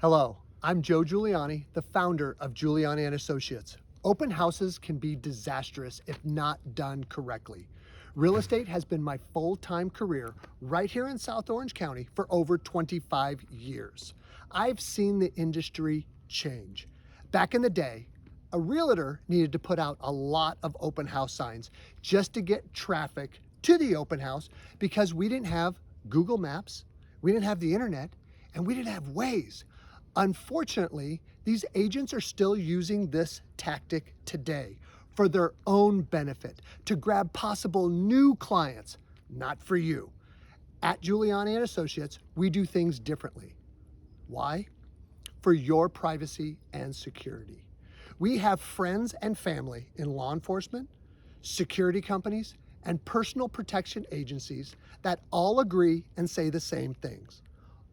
Hello, I'm Joe Giuliani, the founder of Juliani and Associates. Open houses can be disastrous if not done correctly. Real estate has been my full-time career right here in South Orange County for over 25 years. I've seen the industry change. Back in the day, a realtor needed to put out a lot of open house signs just to get traffic to the open house because we didn't have Google Maps, we didn't have the internet, and we didn't have Waze. Unfortunately, these agents are still using this tactic today for their own benefit, to grab possible new clients, not for you. At Juliani and Associates, we do things differently. Why? For your privacy and security. We have friends and family in law enforcement, security companies, and personal protection agencies that all agree and say the same things.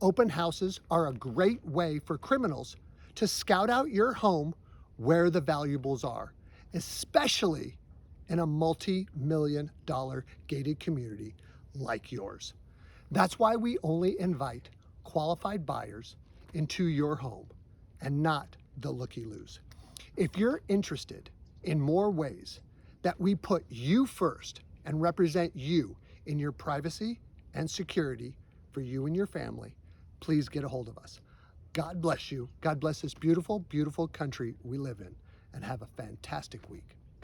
Open houses are a great way for criminals to scout out your home where the valuables are, especially in a multi-million-dollar gated community like yours. That's why we only invite qualified buyers into your home and not the looky-loos. If you're interested in more ways that we put you first and represent you in your privacy and security for you and your family, please get a hold of us. God bless you. God bless this beautiful, beautiful country we live in, and have a fantastic week.